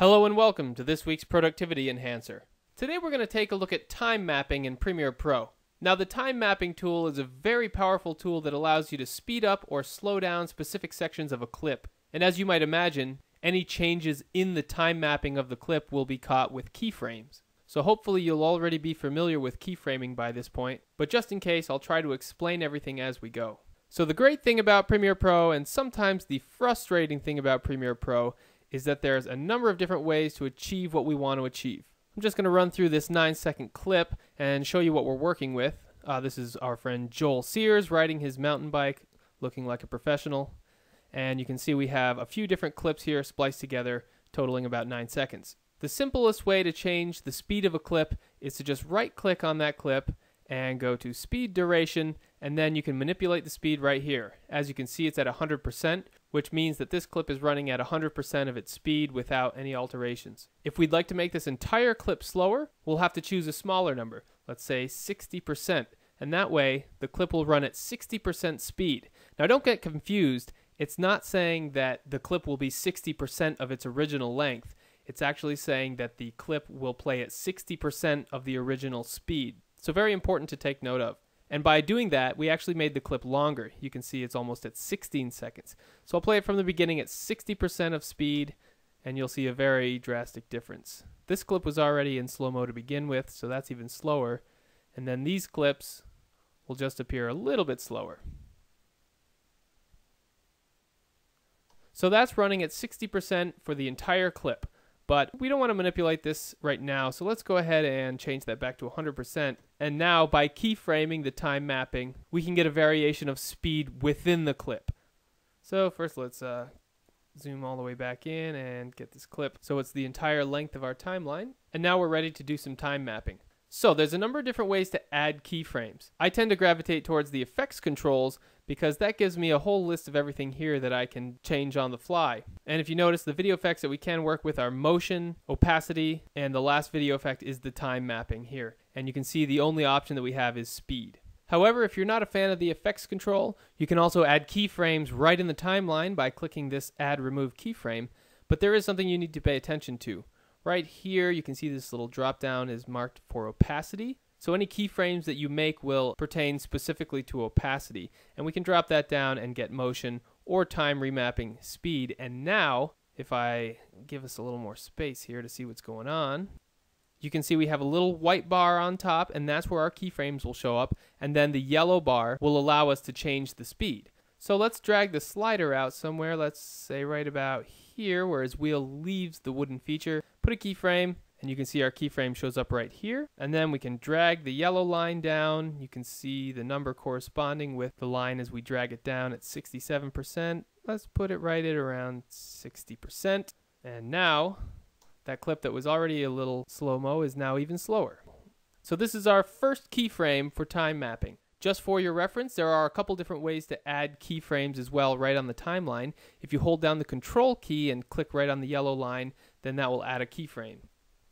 Hello and welcome to this week's Productivity Enhancer. Today we're going to take a look at time mapping in Premiere Pro. Now the time mapping tool is a very powerful tool that allows you to speed up or slow down specific sections of a clip. And as you might imagine, any changes in the time mapping of the clip will be caught with keyframes. So hopefully you'll already be familiar with keyframing by this point, but just in case I'll try to explain everything as we go. So the great thing about Premiere Pro, and sometimes the frustrating thing about Premiere Pro, is that there's a number of different ways to achieve what we want to achieve. I'm just going to run through this 9-second clip and show you what we're working with. This is our friend Joel Sears riding his mountain bike, looking like a professional. And you can see we have a few different clips here spliced together, totaling about 9 seconds. The simplest way to change the speed of a clip is to just right-click on that clip and go to Speed Duration, and then you can manipulate the speed right here. As you can see, it's at 100%, which means that this clip is running at 100% of its speed without any alterations. If we'd like to make this entire clip slower, we'll have to choose a smaller number, let's say 60%, and that way the clip will run at 60% speed. Now don't get confused, it's not saying that the clip will be 60% of its original length. It's actually saying that the clip will play at 60% of the original speed. So very important to take note of. And by doing that, we actually made the clip longer. You can see it's almost at 16 seconds. So I'll play it from the beginning at 60% of speed, and you'll see a very drastic difference. This clip was already in slow-mo to begin with, so that's even slower. And then these clips will just appear a little bit slower. So that's running at 60% for the entire clip. But we don't want to manipulate this right now, so let's go ahead and change that back to 100%. And now, by keyframing the time mapping, we can get a variation of speed within the clip. So first let's zoom all the way back in and get this clip. So it's the entire length of our timeline. And now we're ready to do some time mapping. So there's a number of different ways to add keyframes. I tend to gravitate towards the effects controls because that gives me a whole list of everything here that I can change on the fly. And if you notice, the video effects that we can work with are motion, opacity, and the last video effect is the time mapping here. And you can see the only option that we have is speed. However, if you're not a fan of the effects control, you can also add keyframes right in the timeline by clicking this Add Remove Keyframe. But there is something you need to pay attention to. Right here, you can see this little drop down is marked for opacity. So any keyframes that you make will pertain specifically to opacity. And we can drop that down and get motion or time remapping speed. And now, if I give us a little more space here to see what's going on, you can see we have a little white bar on top, and that's where our keyframes will show up. And then the yellow bar will allow us to change the speed. So let's drag the slider out somewhere, let's say right about here where his wheel leaves the wooden feature. Put a keyframe, and you can see our keyframe shows up right here. And then we can drag the yellow line down. You can see the number corresponding with the line as we drag it down at 67%. Let's put it right at around 60%. And now, that clip that was already a little slow-mo is now even slower. So this is our first keyframe for time mapping. Just for your reference, there are a couple different ways to add keyframes as well right on the timeline. If you hold down the Control key and click right on the yellow line, then that will add a keyframe,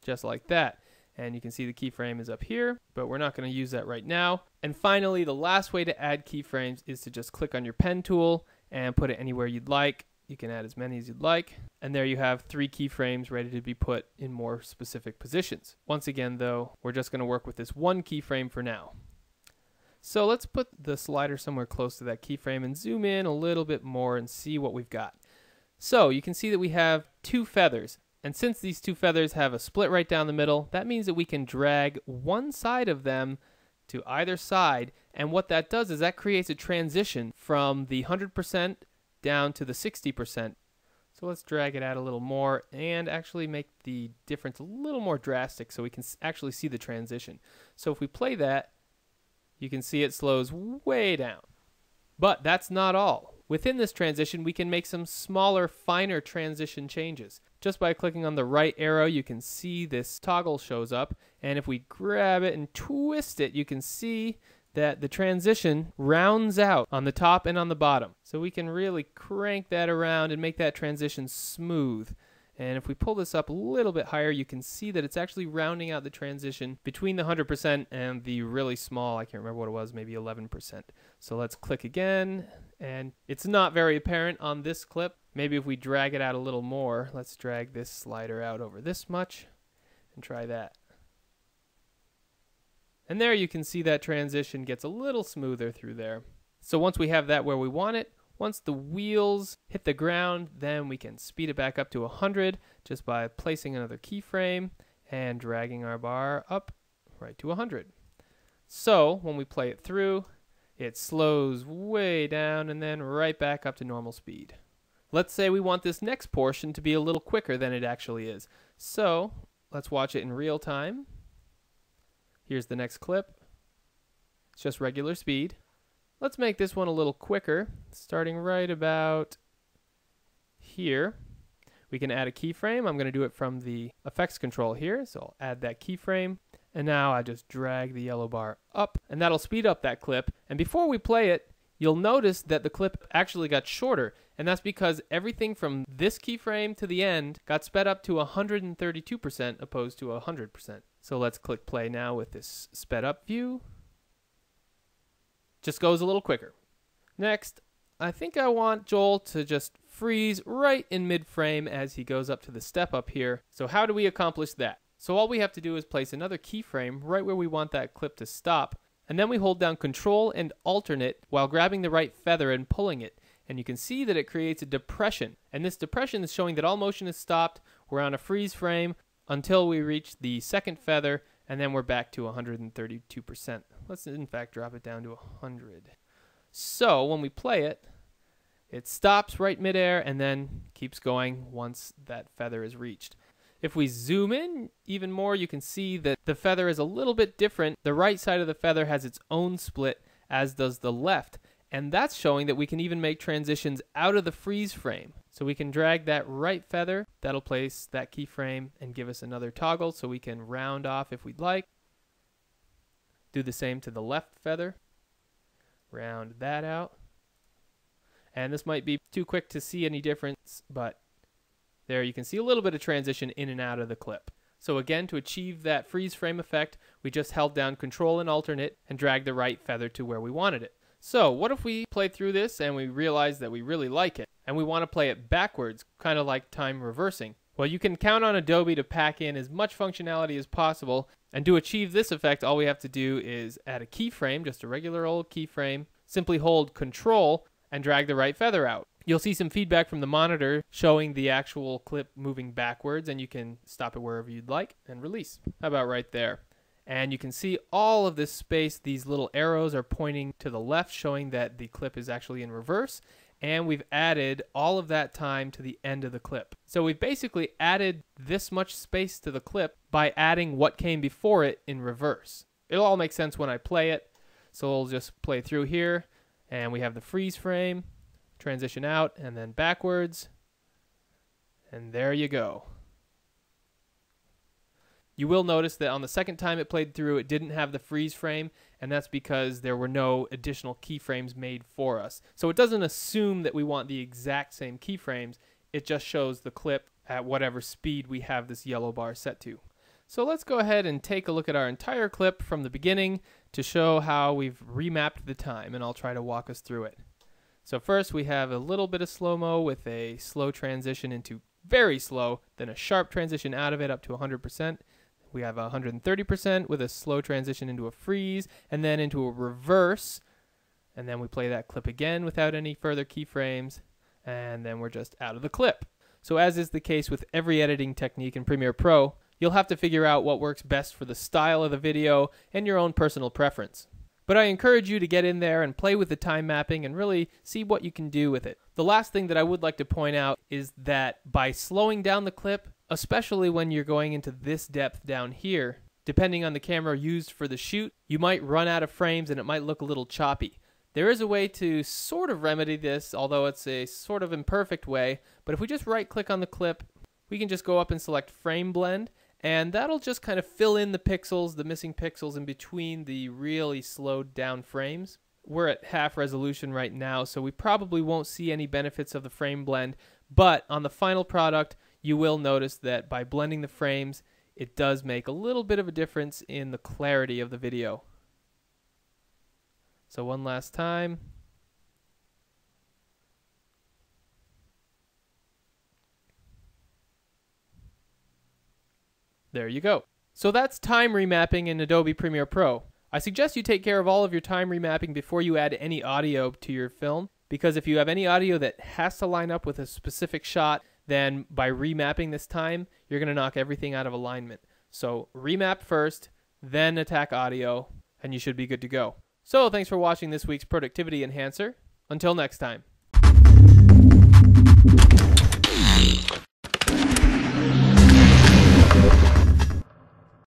just like that. And you can see the keyframe is up here, but we're not going to use that right now. And finally, the last way to add keyframes is to just click on your pen tool and put it anywhere you'd like. You can add as many as you'd like. And there you have 3 keyframes ready to be put in more specific positions. Once again, though, we're just going to work with this one keyframe for now. So let's put the slider somewhere close to that keyframe and zoom in a little bit more and see what we've got. So you can see that we have 2 feathers. And since these 2 feathers have a split right down the middle, that means that we can drag one side of them to either side. And what that does is that creates a transition from the 100% down to the 60%. So let's drag it out a little more and actually make the difference a little more drastic so we can actually see the transition. So if we play that, you can see it slows way down. But that's not all. Within this transition, we can make some smaller, finer transition changes. Just by clicking on the right arrow, you can see this toggle shows up. And if we grab it and twist it, you can see that the transition rounds out on the top and on the bottom. So we can really crank that around and make that transition smooth. And if we pull this up a little bit higher, you can see that it's actually rounding out the transition between the 100% and the really small, I can't remember what it was, maybe 11%. So let's click again, and it's not very apparent on this clip. Maybe if we drag it out a little more, let's drag this slider out over this much and try that. And there you can see that transition gets a little smoother through there. So once we have that where we want it, once the wheels hit the ground, then we can speed it back up to 100 just by placing another keyframe and dragging our bar up right to 100. So when we play it through, it slows way down and then right back up to normal speed. Let's say we want this next portion to be a little quicker than it actually is. So let's watch it in real time. Here's the next clip. It's just regular speed. Let's make this one a little quicker, starting right about here. We can add a keyframe. I'm going to do it from the effects control here, so I'll add that keyframe. And now I just drag the yellow bar up, and that'll speed up that clip. And before we play it, you'll notice that the clip actually got shorter, and that's because everything from this keyframe to the end got sped up to 132% opposed to 100%. So let's click play now with this sped up view. Just goes a little quicker. Next, I think I want Joel to just freeze right in mid-frame as he goes up to the step up here. So how do we accomplish that? So all we have to do is place another keyframe right where we want that clip to stop, and then we hold down Control and Alternate while grabbing the right feather and pulling it. And you can see that it creates a depression. And this depression is showing that all motion is stopped. We're on a freeze frame until we reach the second feather, and then we're back to 132%. Let's in fact drop it down to 100. So when we play it, it stops right midair and then keeps going once that feather is reached. If we zoom in even more, you can see that the feather is a little bit different. The right side of the feather has its own split, as does the left. And that's showing that we can even make transitions out of the freeze frame. So we can drag that right feather, that'll place that keyframe and give us another toggle so we can round off if we'd like. Do the same to the left feather. Round that out. And this might be too quick to see any difference, but there you can see a little bit of transition in and out of the clip. So again, to achieve that freeze frame effect, we just held down Control and Alternate and dragged the right feather to where we wanted it. So what if we play through this and we realize that we really like it and we want to play it backwards, kind of like time reversing? Well, you can count on Adobe to pack in as much functionality as possible, and to achieve this effect, all we have to do is add a keyframe, just a regular old keyframe, simply hold Control and drag the right feather out. You'll see some feedback from the monitor showing the actual clip moving backwards, and you can stop it wherever you'd like and release. How about right there? And you can see all of this space, these little arrows are pointing to the left, showing that the clip is actually in reverse. And we've added all of that time to the end of the clip. So we've basically added this much space to the clip by adding what came before it in reverse. It'll all make sense when I play it. So we'll just play through here, and we have the freeze frame, transition out, and then backwards. And there you go. You will notice that on the second time it played through, it didn't have the freeze frame, and that's because there were no additional keyframes made for us. So it doesn't assume that we want the exact same keyframes, it just shows the clip at whatever speed we have this yellow bar set to. So let's go ahead and take a look at our entire clip from the beginning to show how we've remapped the time, and I'll try to walk us through it. So first we have a little bit of slow-mo with a slow transition into very slow, then a sharp transition out of it up to 100%. We have 130% with a slow transition into a freeze, and then into a reverse, and then we play that clip again without any further keyframes, and then we're just out of the clip. So as is the case with every editing technique in Premiere Pro, you'll have to figure out what works best for the style of the video and your own personal preference. But I encourage you to get in there and play with the time mapping and really see what you can do with it. The last thing that I would like to point out is that by slowing down the clip, especially when you're going into this depth down here, depending on the camera used for the shoot, you might run out of frames and it might look a little choppy. There is a way to sort of remedy this, although it's a sort of imperfect way, but if we just right click on the clip, we can just go up and select Frame Blend, and that'll just kind of fill in the pixels, the missing pixels in between the really slowed down frames. We're at half resolution right now, so we probably won't see any benefits of the frame blend, but on the final product, you will notice that by blending the frames, it does make a little bit of a difference in the clarity of the video. So one last time. There you go. So that's time remapping in Adobe Premiere Pro. I suggest you take care of all of your time remapping before you add any audio to your film, because if you have any audio that has to line up with a specific shot, then by remapping this time, you're going to knock everything out of alignment. So remap first, then attack audio, and you should be good to go. So thanks for watching this week's Productivity Enhancer. Until next time.